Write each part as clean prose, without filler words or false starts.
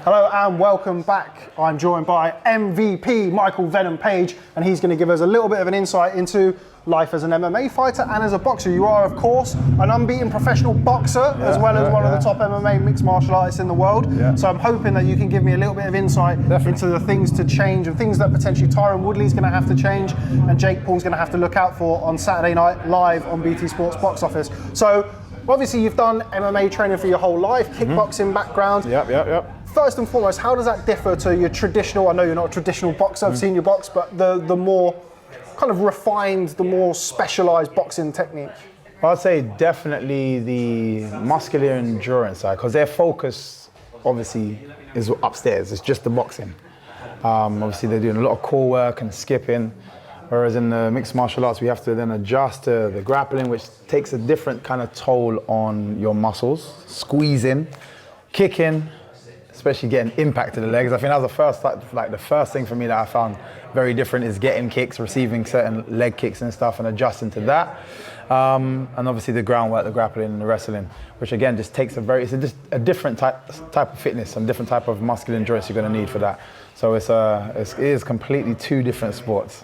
Hello and welcome back. I'm joined by MVP Michael Venom Page, and he's going to give us a little bit of an insight into life as an MMA fighter and as a boxer. You are, of course, an unbeaten professional boxer, as well as one of the top MMA mixed martial artists in the world. So I'm hoping that you can give me a little bit of insight into the things to change and things that potentially Tyron Woodley's going to have to change and Jake Paul's going to have to look out for on Saturday night live on BT Sports Box Office. So obviously you've done MMA training for your whole life, kickboxing background. First and foremost, how does that differ to your traditional, I know you're not a traditional boxer, I've seen you box, but the more kind of refined, the more specialized boxing technique? I'd say definitely the muscular endurance side, because their focus obviously is upstairs, it's just the boxing. Obviously they're doing a lot of core work and skipping, whereas in the mixed martial arts we have to then adjust to the grappling, which takes a different kind of toll on your muscles, squeezing, kicking, especially getting impact to the legs. I think that was the first thing for me that I found very different is getting kicks, receiving certain leg kicks and stuff and adjusting to that. And obviously the groundwork, the grappling and the wrestling, which again just takes it's a different type of fitness and different type of muscular endurance you're going to need for that. So it is completely two different sports.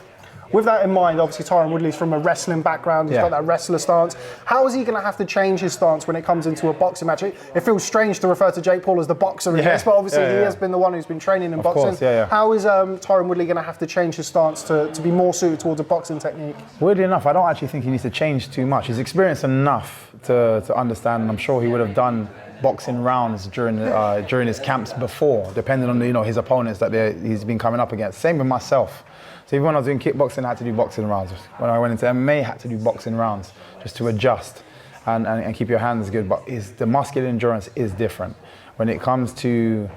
With that in mind, obviously Tyron Woodley's from a wrestling background, he's got that wrestler stance. How is he going to have to change his stance when it comes into a boxing match? It feels strange to refer to Jake Paul as the boxer in this, but obviously he has been the one who's been training in boxing. How is Tyron Woodley going to have to change his stance to be more suited towards a boxing technique? Weirdly enough, I don't actually think he needs to change too much. He's experienced enough to understand, and I'm sure he would have done boxing rounds during his camps before, depending on his opponents that he's been coming up against. Same with myself. So even when I was doing kickboxing, I had to do boxing rounds. When I went into MMA, I had to do boxing rounds just to adjust and keep your hands good. But the muscular endurance is different. When it comes to,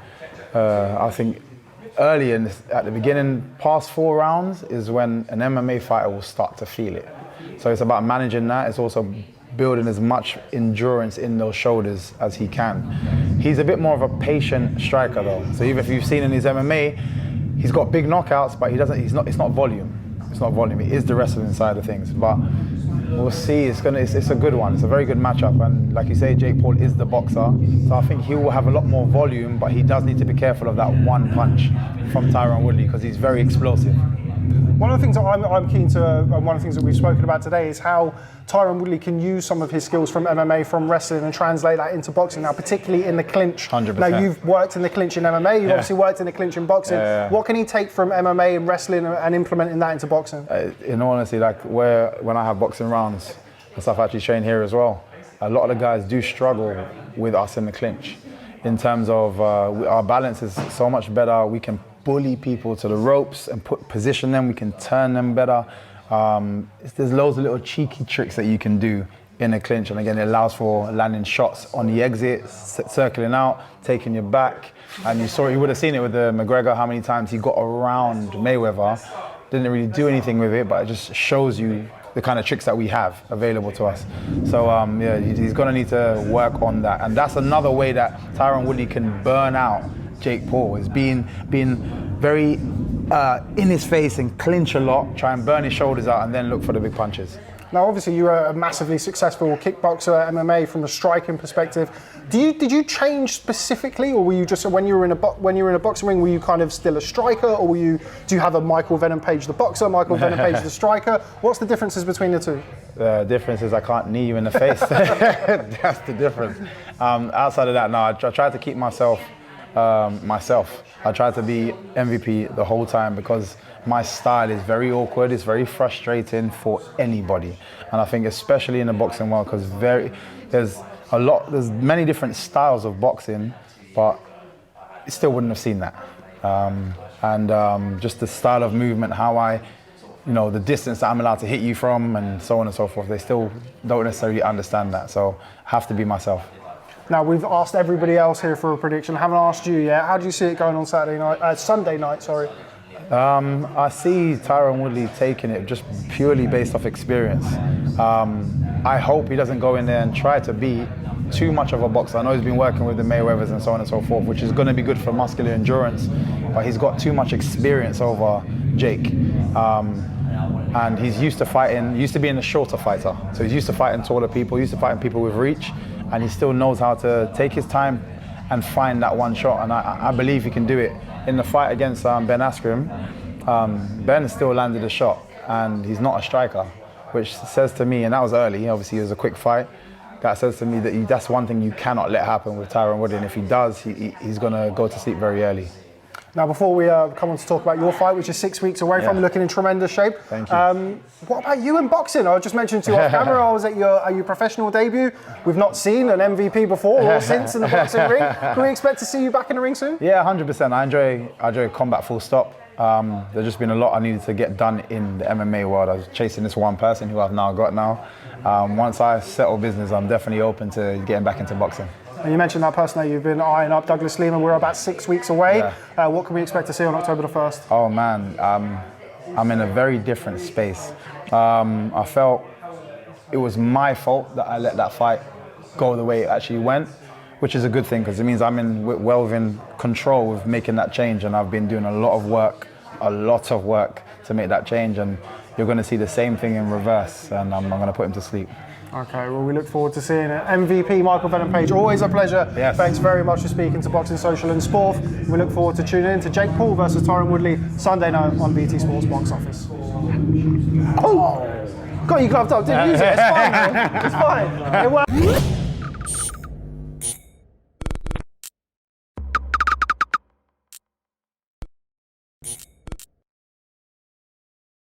I think, early at the beginning, past 4 rounds is when an MMA fighter will start to feel it. So it's about managing that. It's also building as much endurance in those shoulders as he can. He's a bit more of a patient striker though. So even if you've seen in his MMA, he's got big knockouts, but it's not volume. It's not volume. It is the wrestling side of things. But we'll see. It's a good one. It's a very good matchup. And like you say, Jake Paul is the boxer, so I think he will have a lot more volume. But he does need to be careful of that one punch from Tyron Woodley because he's very explosive. One of the things that I'm keen to, and one of the things that we've spoken about today is how Tyron Woodley can use some of his skills from MMA, from wrestling, and translate that into boxing now, particularly in the clinch. 100%. Now, you've worked in the clinch in MMA, you've obviously worked in the clinch in boxing. What can he take from MMA and wrestling and implementing that into boxing? In all honesty, when I have boxing rounds, and stuff I actually train here as well, a lot of the guys do struggle with us in the clinch. In terms of our balance is so much better, we can bully people to the ropes and position them, we can turn them better. There's loads of little cheeky tricks that you can do in a clinch, and again it allows for landing shots on the exit, circling out, taking your back. And you would have seen it with the McGregor, how many times he got around Mayweather, didn't really do anything with it, but it just shows you the kind of tricks that we have available to us. So he's gonna need to work on that, and that's another way that Tyron Woodley can burn out Jake Paul, is being very in his face and clinch a lot, try and burn his shoulders out and then look for the big punches. Now obviously you're a massively successful kickboxer, MMA from a striking perspective. Did you change specifically, or were you just, when you were in a boxing ring, were you kind of still a striker, or do you have a Michael Venom Page the boxer, Michael Venom Page the striker? What's the differences between the two? The difference is I can't knee you in the face. That's the difference. Outside of that, no, I try to keep myself. I try to be MVP the whole time because my style is very awkward, it's very frustrating for anybody. And I think especially in the boxing world, because there's many different styles of boxing, but you still wouldn't have seen that. Just the style of movement, how the distance that I'm allowed to hit you from and so on and so forth, they still don't necessarily understand that. So I have to be myself. Now, we've asked everybody else here for a prediction. I haven't asked you yet. How do you see it going on Sunday night? I see Tyron Woodley taking it just purely based off experience. I hope he doesn't go in there and try to be too much of a boxer. I know he's been working with the Mayweathers and so on and so forth, which is going to be good for muscular endurance, but he's got too much experience over Jake. And he's used to being a shorter fighter. So he's used to fighting taller people, used to fighting people with reach, and he still knows how to take his time and find that one shot. And I believe he can do it. In the fight against Ben Askren, Ben still landed a shot, and he's not a striker, which says to me, and that was early, obviously it was a quick fight, that says to me that that's one thing you cannot let happen with Tyron Woodley, and if he does, he's going to go to sleep very early. Now, before we come on to talk about your fight, which is 6 weeks away from, looking in tremendous shape. Thank you. What about you in boxing? I just mentioned to you off camera, I was at your professional debut. We've not seen an MVP before or since in the boxing ring. Can we expect to see you back in the ring soon? Yeah, 100%. I enjoy combat full stop. There's just been a lot I needed to get done in the MMA world. I was chasing this one person who I've now got now. Once I settle business, I'm definitely open to getting back into boxing. And you mentioned that person that you've been eyeing up, Douglas Lehman. We're about 6 weeks away. Yeah. What can we expect to see on October the 1st? Oh man, I'm in a very different space. I felt it was my fault that I let that fight go the way it actually went, which is a good thing because it means I'm in control with making that change, and I've been doing a lot of work to make that change, and you're going to see the same thing in reverse, and I'm going to put him to sleep. Okay, well, we look forward to seeing it. MVP Michael Venom Page, always a pleasure. Yes. Thanks very much for speaking to Boxing Social and Sport. We look forward to tuning in to Jake Paul versus Tyron Woodley Sunday night on BT Sports Box Office. Oh! Got you gloved up, didn't use it. It's fine, man. It's fine. It worked.